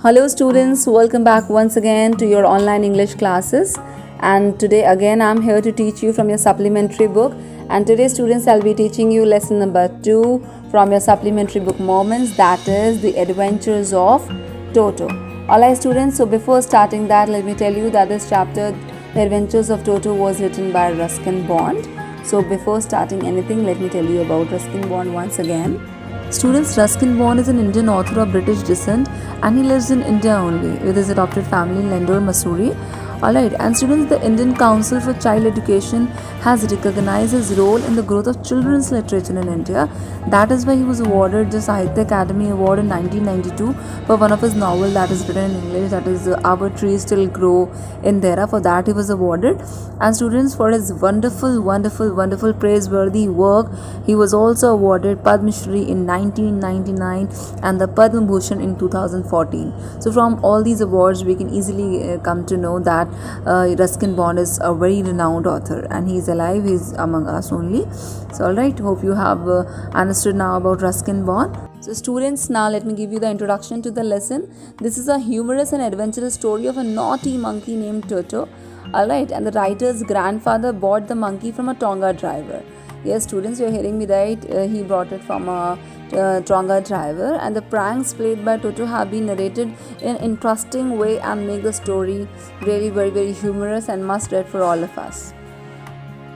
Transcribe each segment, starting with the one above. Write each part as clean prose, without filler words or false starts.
Hello students, welcome back once again to your online English classes, and today again I'm here to teach you from your supplementary book. And today students, I'll be teaching you lesson number 2 from your supplementary book Moments, that is The Adventures of Toto. Alright students, so before starting that, let me tell you that this chapter, The Adventures of Toto, was written by Ruskin Bond. So before starting anything, let me tell you about Ruskin Bond once again. Students, Ruskin Bond is an Indian author of British descent and he lives in India only with his adopted family in Landour, Missouri. Alright, and students, the Indian Council for Child Education has recognized his role in the growth of children's literature in India. That is why he was awarded the Sahitya Academy Award in 1992 for one of his novels that is written in English, that is Our Trees Still Grow in Dera. For that he was awarded. And students, for his wonderful praiseworthy work, he was also awarded Padma Shri in 1999 and the Padma Bhushan in 2014. So from all these awards we can easily come to know that Ruskin Bond is a very renowned author and he is alive, he is among us only. So alright, hope you have understood now about Ruskin Bond. So students, now let me give you the introduction to the lesson. This is a humorous and adventurous story of a naughty monkey named Toto. Alright, and the writer's grandfather bought the monkey from a Tonga driver. Yes students, you are hearing me right, he brought it from a Tonga driver, and the pranks played by Toto have been narrated in an interesting way and make the story really very humorous and must read for all of us.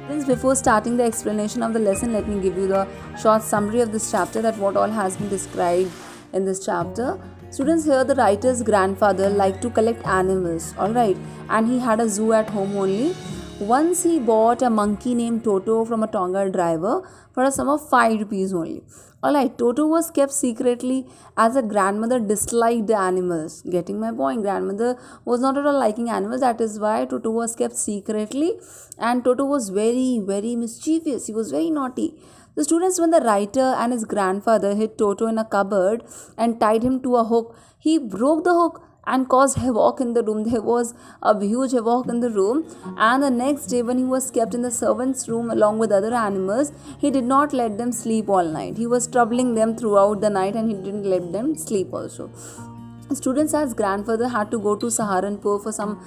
Friends, before starting the explanation of the lesson, let me give you the short summary of this chapter, that what all has been described in this chapter. Students, here the writer's grandfather liked to collect animals, alright, and he had a zoo at home only. Once he bought a monkey named Toto from a Tonga driver for a sum of 5 rupees only. Alright, Toto was kept secretly as a grandmother disliked the animals. Getting my point? Grandmother was not at all liking animals. That is why Toto was kept secretly, and Toto was very mischievous. He was very naughty. The students, when the writer and his grandfather hid Toto in a cupboard and tied him to a hook, he broke the hook and caused havoc in the room. There was a huge havoc in the room, and the next day when he was kept in the servants' room along with other animals, he did not let them sleep all night. He was troubling them throughout the night and he didn't let them sleep also. Students, as grandfather had to go to Saharanpur for some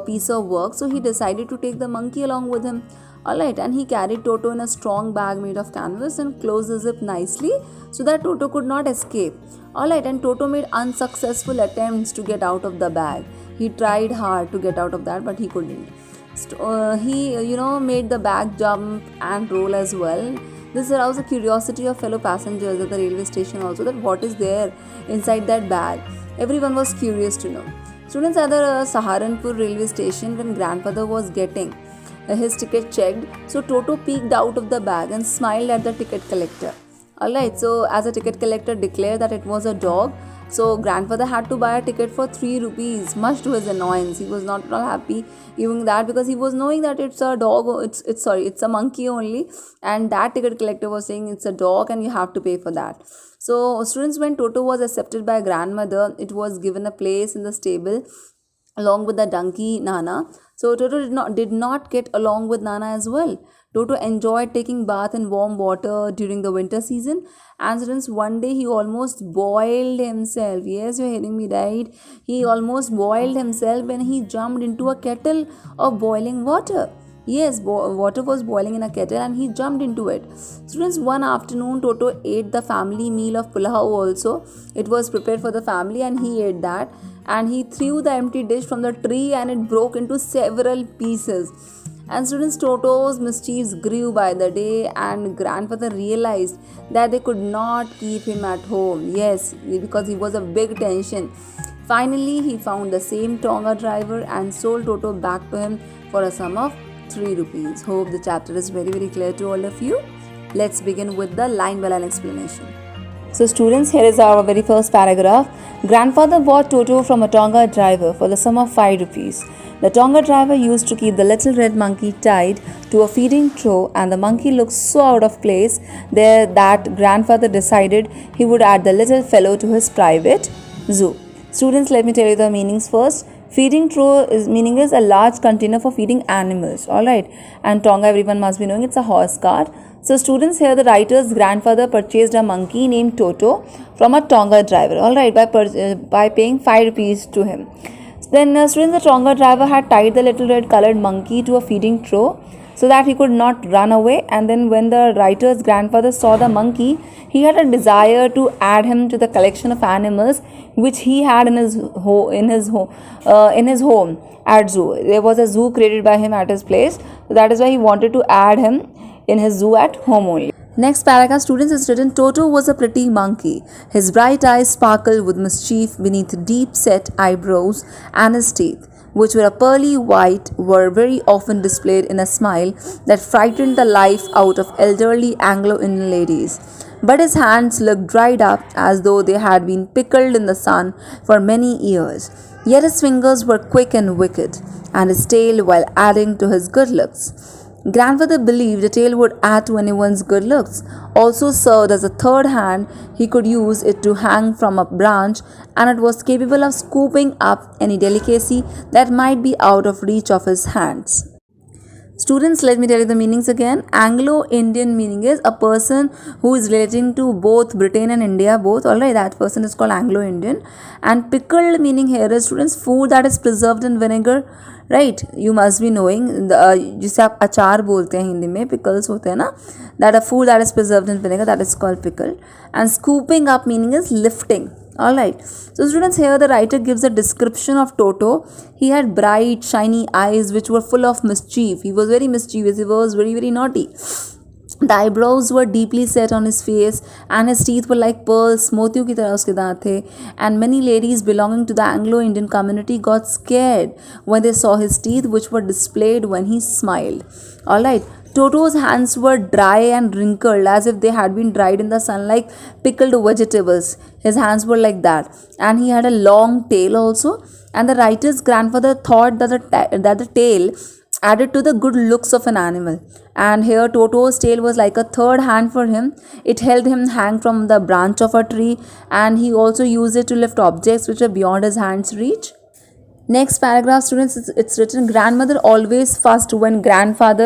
piece of work, so he decided to take the monkey along with him. Alright, and he carried Toto in a strong bag made of canvas and closed the zip nicely so that Toto could not escape. Alright, and Toto made unsuccessful attempts to get out of the bag. He tried hard to get out of that, but he couldn't. He made the bag jump and roll as well. This aroused the curiosity of fellow passengers at the railway station also, that what is there inside that bag. Everyone was curious to know. Students, at the Saharanpur railway station, when grandfather was getting his ticket checked, so Toto peeked out of the bag and smiled at the ticket collector. Alright, so as a ticket collector declared that it was a dog, so grandfather had to buy a ticket for 3 rupees, much to his annoyance. He was not at all happy giving that, because he was knowing that it's a dog, it's a monkey only, and that ticket collector was saying it's a dog and you have to pay for that. So students, when Toto was accepted by grandmother, it was given a place in the stable along with the donkey Nana. So Toto did not get along with Nana as well. Toto enjoyed taking bath in warm water during the winter season, and students, one day he almost boiled himself. Yes, you're hearing me right. He almost boiled himself when he jumped into a kettle of boiling water. Yes, water was boiling in a kettle and he jumped into it. Students, one afternoon Toto ate the family meal of pulao also. It was prepared for the family and he ate that. And he threw the empty dish from the tree and it broke into several pieces. And students, Toto's mischiefs grew by the day, and grandfather realized that they could not keep him at home. Yes, because he was a big tension. Finally, he found the same Tonga driver and sold Toto back to him for a sum of 3 rupees. Hope the chapter is very clear to all of you. Let's begin with the line by line explanation. So students, here is our very first paragraph. Grandfather bought Toto from a Tonga driver for the sum of 5 rupees. The Tonga driver used to keep the little red monkey tied to a feeding trough, and the monkey looked so out of place there that grandfather decided he would add the little fellow to his private zoo. Students, let me tell you the meanings first. Feeding trough is meaning is a large container for feeding animals. Alright. And Tonga, everyone must be knowing, it's a horse cart. So students, here the writer's grandfather purchased a monkey named Toto from a Tonga driver. Alright, by paying 5 rupees to him. Then students, the Tonga driver had tied the little red colored monkey to a feeding trough so that he could not run away. And then when the writer's grandfather saw the monkey, he had a desire to add him to the collection of animals which he had in his home at zoo. There was a zoo created by him at his place, so that is why he wanted to add him in his zoo at home only. Next paragraph, students, is written, Toto was a pretty monkey. His bright eyes sparkled with mischief beneath deep-set eyebrows, and his teeth, which were a pearly white, were very often displayed in a smile that frightened the life out of elderly Anglo-Indian ladies. But his hands looked dried up as though they had been pickled in the sun for many years. Yet his fingers were quick and wicked, and his tail, while adding to his good looks. Grandfather believed a tail would add to anyone's good looks, also served as a third hand. He could use it to hang from a branch, and it was capable of scooping up any delicacy that might be out of reach of his hands. Students, let me tell you the meanings again. Anglo-Indian meaning is a person who is relating to both Britain and India, both. Alright, that person is called Anglo-Indian. And pickled meaning here is, students, food that is preserved in vinegar. Right you must be knowing जिसे आप अचार बोलते हैं हिंदी में, pickles होते हैं ना, that a food that is preserved in vinegar, that is called pickle. And scooping up meaning is lifting. All right. So students, here the writer gives a description of Toto. He had bright, shiny eyes which were full of mischief. He was very mischievous. He was very, very naughty. The eyebrows were deeply set on his face, and his teeth were like pearls. मोतियों की तरह उसके दांत थे. And many ladies belonging to the Anglo-Indian community got scared when they saw his teeth, which were displayed when he smiled. All right. Toto's hands were dry and wrinkled as if they had been dried in the sun like pickled vegetables. His hands were like that. And he had a long tail also. And the writer's grandfather thought that the tail added to the good looks of an animal. And here Toto's tail was like a third hand for him. It helped him hang from the branch of a tree, and he also used it to lift objects which were beyond his hand's reach. Next paragraph, students, it's written, grandmother always fussed when grandfather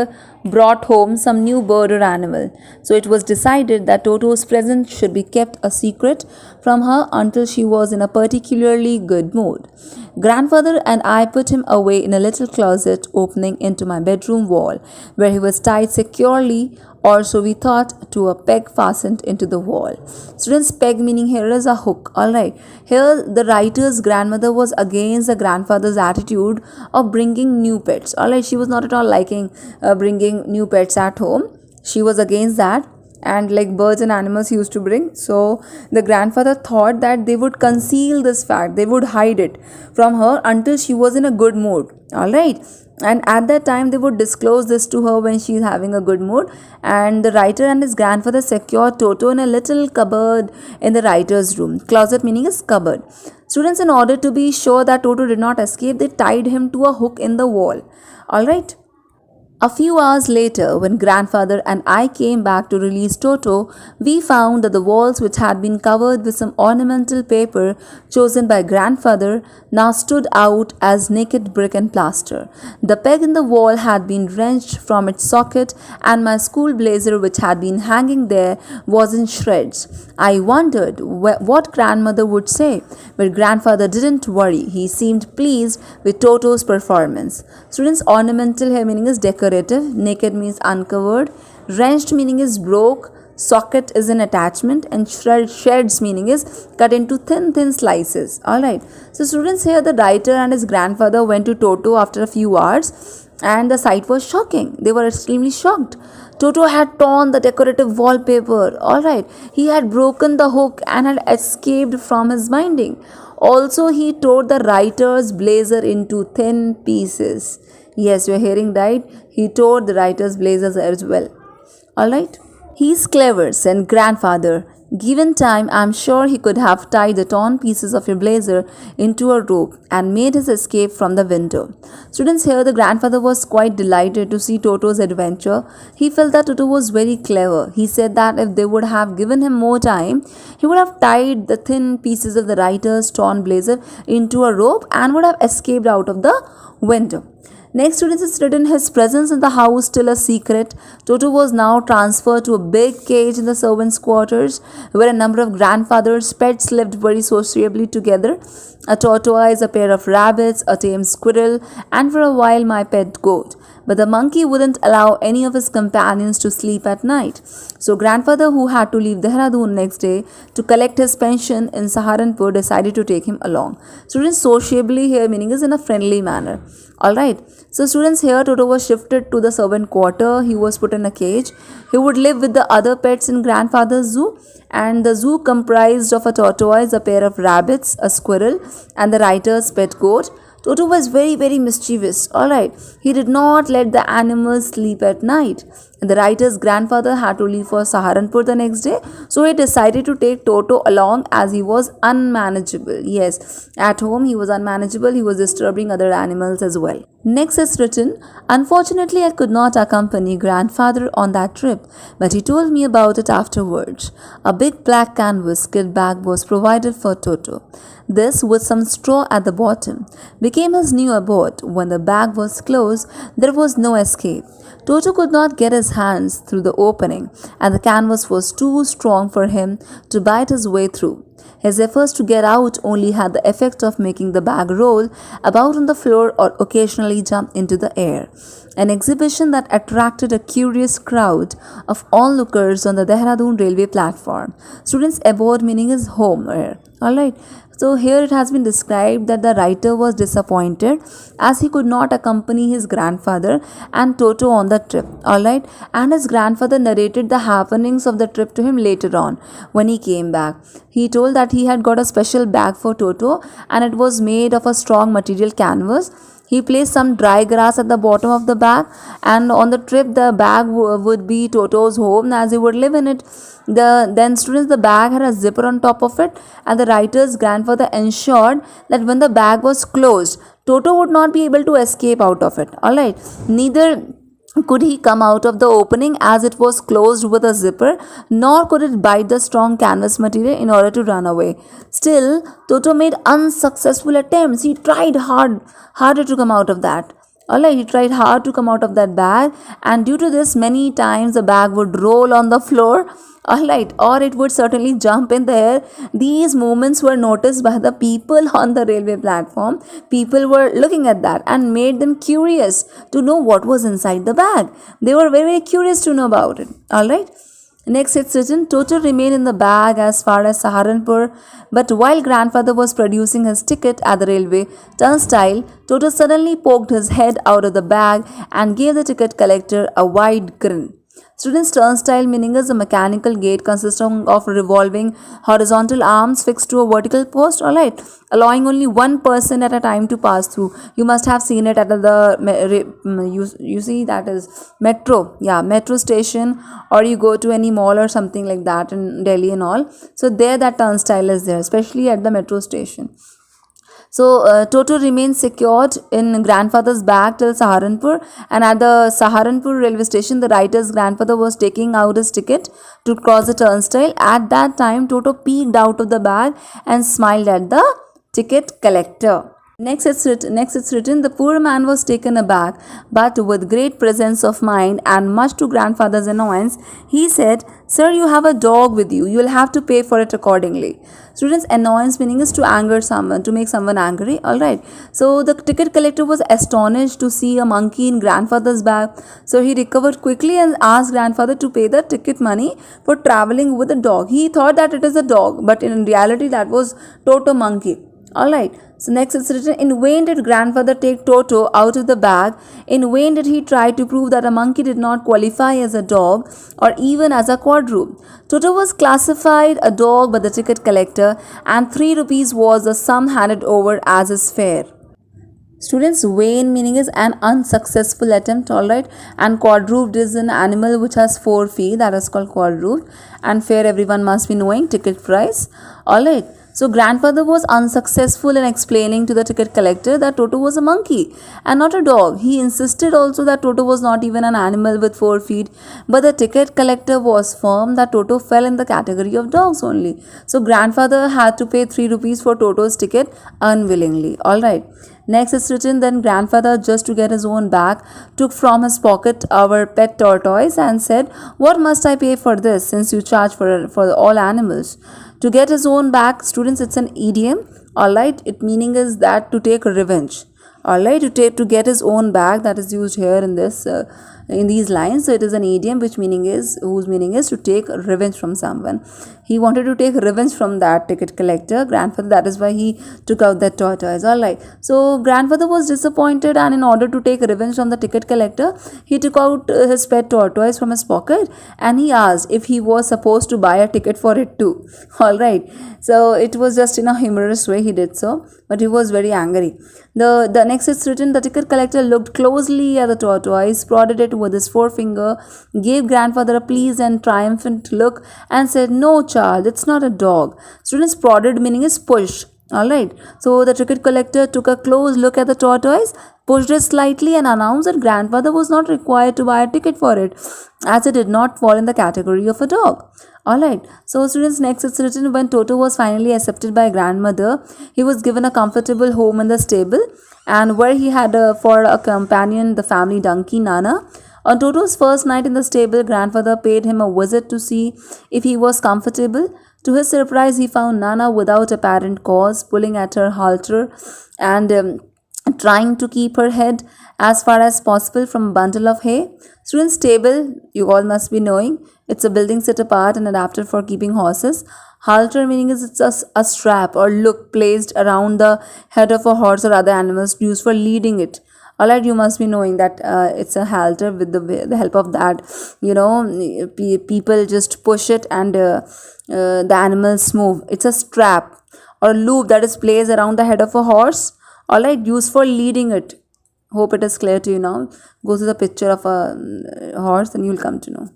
brought home some new bird or animal. So it was decided that Toto's present should be kept a secret from her until she was in a particularly good mood. Grandfather and I put him away in a little closet opening into my bedroom wall, where he was tied securely, or so we thought, to a peg fastened into the wall. Students, peg meaning here is a hook. Alright. Here the writer's grandmother was against the grandfather's attitude of bringing new pets. Alright, she was not at all liking bringing new pets at home. She was against that. And like birds and animals he used to bring. So the grandfather thought that they would conceal this fact, they would hide it from her until she was in a good mood. Alright. And at that time they would disclose this to her when she is having a good mood. And the writer and his grandfather secured Toto in a little cupboard in the writer's room. Closet meaning is cupboard. Students, in order to be sure that Toto did not escape, they tied him to a hook in the wall. Alright. A few hours later, when grandfather and I came back to release Toto, we found that the walls, which had been covered with some ornamental paper chosen by grandfather, now stood out as naked brick and plaster. The peg in the wall had been wrenched from its socket, and my school blazer, which had been hanging there, was in shreds. I wondered what grandmother would say, but grandfather didn't worry. He seemed pleased with Toto's performance. Students, ornamental here meaning is decorative. Naked means uncovered. Wrenched meaning is broke. Socket is an attachment, and shreds meaning is cut into thin slices. Alright. So students, here the writer and his grandfather went to Toto after a few hours, and the sight was shocking. They were extremely shocked. Toto had torn the decorative wallpaper. Alright. He had broken the hook and had escaped from his binding. Also, he tore the writer's blazer into thin pieces. Yes, you are hearing right. He tore the writer's blazers as well. Alright. He's clever, said grandfather. Given time, I'm sure he could have tied the torn pieces of your blazer into a rope and made his escape from the window. Students, here the grandfather was quite delighted to see Toto's adventure. He felt that Toto was very clever. He said that if they would have given him more time, he would have tied the thin pieces of the writer's torn blazer into a rope and would have escaped out of the window. Next, students, it's written his presence in the house still a secret. Toto was now transferred to a big cage in the servants' quarters where a number of grandfather's pets lived very sociably together. A tortoise, a pair of rabbits, a tame squirrel, and for a while my pet goat. But the monkey wouldn't allow any of his companions to sleep at night. So grandfather, who had to leave Dehradun next day to collect his pension in Saharanpur, decided to take him along. Students, sociably here meaning is in a friendly manner. Alright. So students, here Toto was shifted to the servant quarter. He was put in a cage. He would live with the other pets in grandfather's zoo, and the zoo comprised of a tortoise, a pair of rabbits, a squirrel, and the writer's pet goat. Toto was very mischievous. Alright. He did not let the animals sleep at night. And the writer's grandfather had to leave for Saharanpur the next day, so he decided to take Toto along as he was unmanageable. Yes, at home he was unmanageable, he was disturbing other animals as well. Next is written, unfortunately I could not accompany grandfather on that trip, but he told me about it afterwards. A big black canvas kit bag was provided for Toto. This, with some straw at the bottom, became his new abode. When the bag was closed, there was no escape. Toto could not get his hands through the opening, and the canvas was too strong for him to bite his way through. His efforts to get out only had the effect of making the bag roll about on the floor or occasionally jump into the air. An exhibition that attracted a curious crowd of onlookers on the Dehradun railway platform. Students, abode meaning is home. Alright. So here it has been described that the writer was disappointed as he could not accompany his grandfather and Toto on the trip. Alright. And his grandfather narrated the happenings of the trip to him later on when he came back. He told that he had got a special bag for Toto and it was made of a strong material canvas. He placed some dry grass at the bottom of the bag, and on the trip the bag would be Toto's home as he would live in it. Then students, the bag had a zipper on top of it, and the writer's grandfather ensured that when the bag was closed, Toto would not be able to escape out of it. Alright. Neither could he come out of the opening as it was closed with a zipper, nor could it bite the strong canvas material in order to run away. Still, Toto made unsuccessful attempts. He tried harder to come out of that. Alright, he tried hard to come out of that bag, and due to this, many times the bag would roll on the floor. Alright, or it would certainly jump in the air. These movements were noticed by the people on the railway platform. People were looking at that and made them curious to know what was inside the bag. They were very curious to know about it. Alright. Next, it's written, Toto remained in the bag as far as Saharanpur, but while grandfather was producing his ticket at the railway turnstile, Toto suddenly poked his head out of the bag and gave the ticket collector a wide grin. Students, turnstile meaning is a mechanical gate consisting of revolving horizontal arms fixed to a vertical post, alright, allowing only one person at a time to pass through. You must have seen it at you see that is metro, metro station, or you go to any mall or something like that in Delhi and all. So there that turnstile is there, especially at the metro station. So Toto remained secured in grandfather's bag till Saharanpur, and at the Saharanpur railway station, the writer's grandfather was taking out his ticket to cross the turnstile. At that time, Toto peeked out of the bag and smiled at the ticket collector. Next it's written, the poor man was taken aback, but with great presence of mind and much to grandfather's annoyance, he said, Sir, you have a dog with you. You will have to pay for it accordingly. Students, annoyance meaning is to anger someone, to make someone angry. Alright. So the ticket collector was astonished to see a monkey in grandfather's bag. So he recovered quickly and asked grandfather to pay the ticket money for traveling with a dog. He thought that it is a dog, but in reality that was Toto monkey. Alright. So next it's written, in vain did grandfather take Toto out of the bag. In vain did he try to prove that a monkey did not qualify as a dog or even as a quadruped. Toto was classified a dog by the ticket collector, and 3 rupees was the sum handed over as his fare. Students, vain meaning is an unsuccessful attempt, alright. And quadruped is an animal which has 4 feet, that is called quadruped. And fair, everyone must be knowing, ticket price, alright. So grandfather was unsuccessful in explaining to the ticket collector that Toto was a monkey and not a dog. He insisted also that Toto was not even an animal with 4 feet, but the ticket collector was firm that Toto fell in the category of dogs only. So grandfather had to pay 3 rupees for Toto's ticket unwillingly. Alright. Next is written, then grandfather, just to get his own bag, took from his pocket our pet tortoise and said, "What must I pay for this, since you charge for all animals?" To get his own bag, students, it's an idiom. Alright, it meaning is that to take revenge. Alright, to get his own bag, that is used here in this in these lines. So it is an idiom whose meaning is to take revenge from someone. He wanted to take revenge from that ticket collector, grandfather. That is why he took out that tortoise. Alright. So grandfather was disappointed, and in order to take revenge from the ticket collector, he took out his pet tortoise from his pocket and he asked if he was supposed to buy a ticket for it too. Alright. So it was just in a humorous way he did so, but he was very angry. The next is written, the ticket collector looked closely at the tortoise, prodded it with his forefinger, gave grandfather a pleased and triumphant look, and said, "No, child, it's not a dog." Students, prodded meaning is push. Alright. So the ticket collector took a close look at the tortoise, pushed it slightly, and announced that grandfather was not required to buy a ticket for it, as it did not fall in the category of a dog. Alright. So students, next it's written, when Toto was finally accepted by grandmother, he was given a comfortable home in the stable, and where he had for a companion the family donkey Nana. On Toto's first night in the stable, grandfather paid him a visit to see if he was comfortable. To his surprise, he found Nana without apparent cause, pulling at her halter and trying to keep her head as far as possible from a bundle of hay. Students, stable, you all must be knowing, it's a building set apart and adapted for keeping horses. Halter meaning is it's a strap or look placed around the head of a horse or other animals used for leading it. Alright, you must be knowing that it's a halter. With the help of that, people just push it and the animals move. It's a strap or loop that is placed around the head of a horse. Alright, used for leading it. Hope it is clear to you now. Go to the picture of a horse and you'll come to know.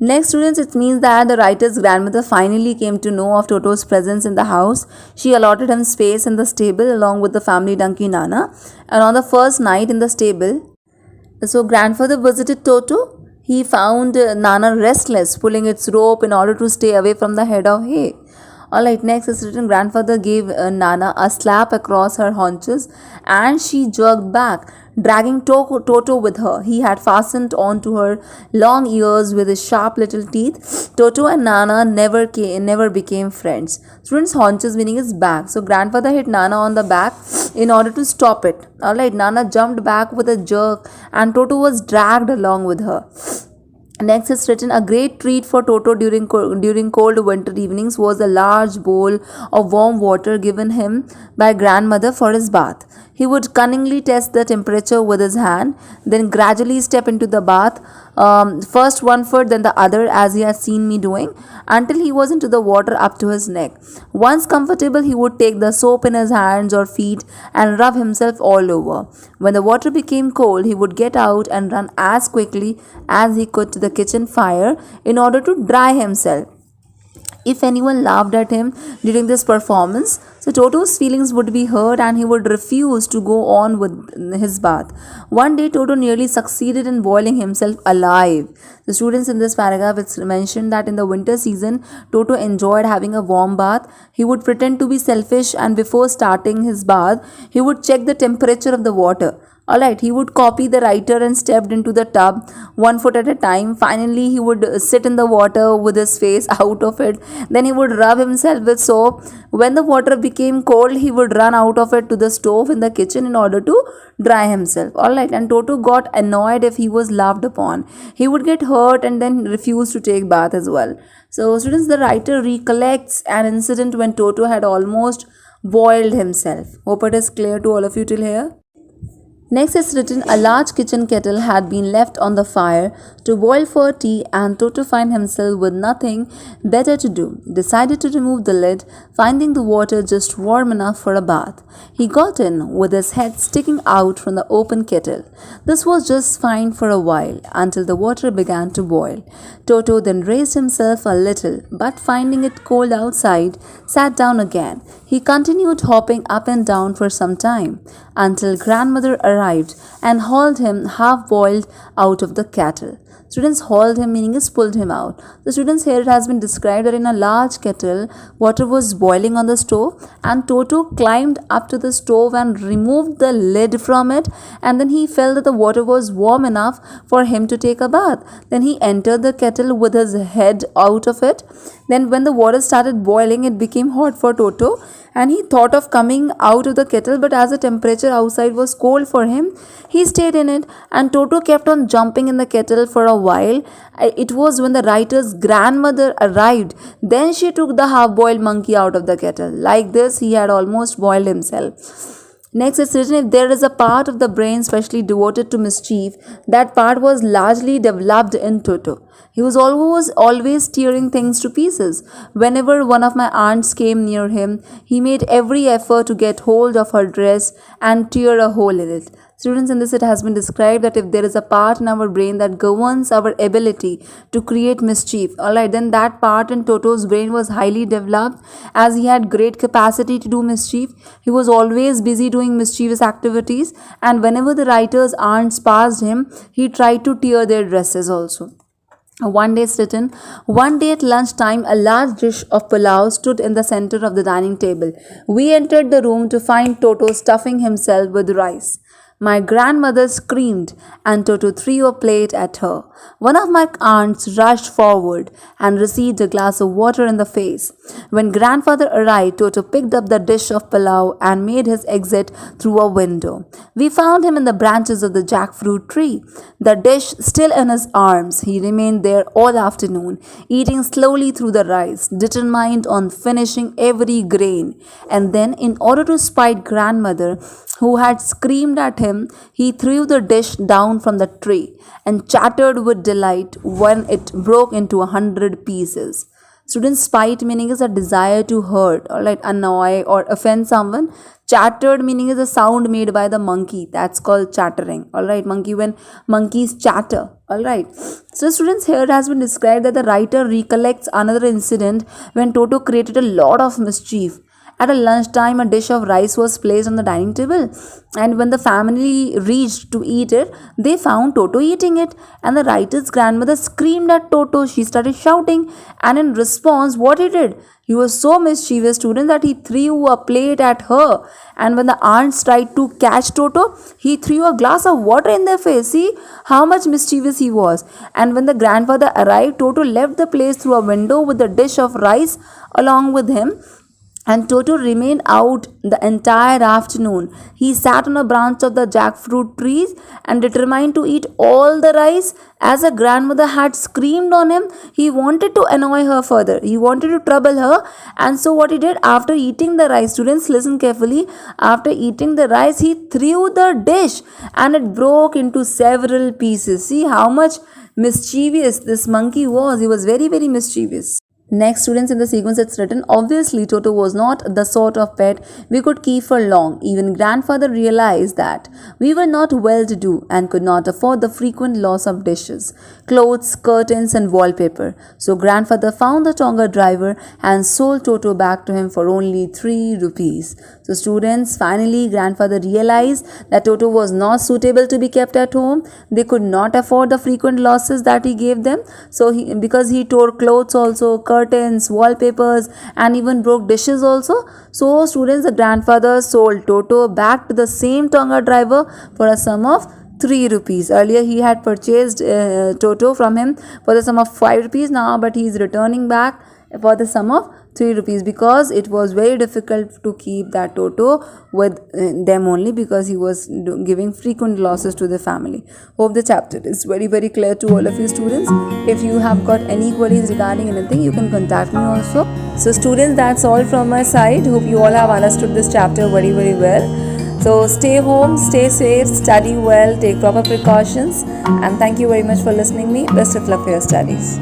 Next, students, it means that the writer's grandmother finally came to know of Toto's presence in the house. She allotted him space in the stable along with the family donkey Nana. And on the first night in the stable, so grandfather visited Toto. He found Nana restless, pulling its rope in order to stay away from the head of hay. Alright, next is written, grandfather gave Nana a slap across her haunches and she jerked back, dragging Toto with her. He had fastened onto her long ears with his sharp little teeth. Toto and Nana never became friends. Students, haunches meaning is back. So grandfather hit Nana on the back in order to stop it. Alright, Nana jumped back with a jerk and Toto was dragged along with her. Next is written, a great treat for Toto during cold winter evenings was a large bowl of warm water given him by grandmother for his bath. He would cunningly test the temperature with his hand, then gradually step into the bath, first one foot then the other, as he had seen me doing, until he was into the water up to his neck. Once comfortable, he would take the soap in his hands or feet and rub himself all over. When the water became cold, he would get out and run as quickly as he could to the kitchen fire in order to dry himself. If anyone laughed at him during this performance, so Toto's feelings would be hurt and he would refuse to go on with his bath. One day, Toto nearly succeeded in boiling himself alive. The students, in this paragraph, it's mentioned that in the winter season, Toto enjoyed having a warm bath. He would pretend to be selfish, and before starting his bath, he would check the temperature of the water. Alright, he would copy the writer and stepped into the tub 1 foot at a time. Finally, he would sit in the water with his face out of it. Then he would rub himself with soap. When the water became cold, he would run out of it to the stove in the kitchen in order to dry himself. Alright, and Toto got annoyed if he was laughed upon. He would get hurt and then refuse to take bath as well. So, students, the writer recollects an incident when Toto had almost boiled himself. Hope it is clear to all of you till here. Next is written, a large kitchen kettle had been left on the fire to boil for tea, and Toto found himself with nothing better to do. Decided to remove the lid, finding the water just warm enough for a bath. He got in with his head sticking out from the open kettle. This was just fine for a while until the water began to boil. Toto then raised himself a little, but finding it cold outside, sat down again. He continued hopping up and down for some time until grandmother arrived and hauled him half boiled out of the kettle. Students hauled him meaning is pulled him out. The students here it has been described that in a large kettle water was boiling on the stove, and Toto climbed up to the stove and removed the lid from it, and then he felt that the water was warm enough for him to take a bath. Then he entered the kettle with his head out of it. Then when the water started boiling, it became hot for Toto, and he thought of coming out of the kettle, but as the temperature outside was cold for him, he stayed in it, and Toto kept on jumping in the kettle for a while. It was when the writer's grandmother arrived, then she took the half-boiled monkey out of the kettle. Like this, he had almost boiled himself. Next, it's written, if there is a part of the brain specially devoted to mischief, that part was largely developed in Toto. He was always tearing things to pieces. Whenever one of my aunts came near him, he made every effort to get hold of her dress and tear a hole in it. Students, in this it has been described that if there is a part in our brain that governs our ability to create mischief, alright, then that part in Toto's brain was highly developed, as he had great capacity to do mischief. He was always busy doing mischievous activities, and whenever the writer's aunts passed him, he tried to tear their dresses also. One day it's written, one day at lunchtime, a large dish of pulao stood in the center of the dining table. We entered the room to find Toto stuffing himself with rice. My grandmother screamed, and Toto threw a plate at her. One of my aunts rushed forward and received a glass of water in the face. When grandfather arrived, Toto picked up the dish of pulao and made his exit through a window. We found him in the branches of the jackfruit tree, the dish still in his arms. He remained there all afternoon, eating slowly through the rice, determined on finishing every grain. And then, in order to spite grandmother, who had screamed at him, he threw the dish down from the tree and chattered with delight when it broke into 100 pieces. Students, spite meaning is a desire to hurt, or like annoy or offend someone. Chattered meaning is a sound made by the monkey. That's called chattering. Alright, when monkeys chatter. Alright. So students, here it has been described that the writer recollects another incident when Toto created a lot of mischief. At a lunchtime, a dish of rice was placed on the dining table, and when the family reached to eat it, they found Toto eating it, and the writer's grandmother screamed at Toto. She started shouting, and in response, what he did? He was so mischievous, student, that he threw a plate at her, and when the aunts tried to catch Toto, he threw a glass of water in their face. See how much mischievous he was. And when the grandfather arrived, Toto left the place through a window with the dish of rice along with him. And Toto remained out the entire afternoon. He sat on a branch of the jackfruit trees and determined to eat all the rice. As a grandmother had screamed on him, he wanted to annoy her further. He wanted to trouble her. And so what he did, after eating the rice, students listen carefully, after eating the rice, he threw the dish and it broke into several pieces. See how much mischievous this monkey was. He was very, very mischievous. Next, students, in the sequence it's written, obviously Toto was not the sort of pet we could keep for long. Even grandfather realized that we were not well-to-do and could not afford the frequent loss of dishes, clothes, curtains and wallpaper. So grandfather found the Tonga driver and sold Toto back to him for only 3 rupees. So students, finally grandfather realized that Toto was not suitable to be kept at home. They could not afford the frequent losses that he gave them. So because he tore clothes also, curtains, wallpapers and even broke dishes also. So students, the grandfather sold Toto back to the same Tonga driver for a sum of 3 rupees. Earlier he had purchased Toto from him for the sum of 5 rupees now, but he is returning back for the sum of 3 rupees because it was very difficult to keep that Toto with them only because he was giving frequent losses to the family. Hope the chapter is very, very clear to all of you students. If you have got any queries regarding anything, you can contact me also. So students, that's all from my side. Hope you all have understood this chapter very, very well. So stay home, stay safe, study well, take proper precautions, and thank you very much for listening me. Best of luck for your studies.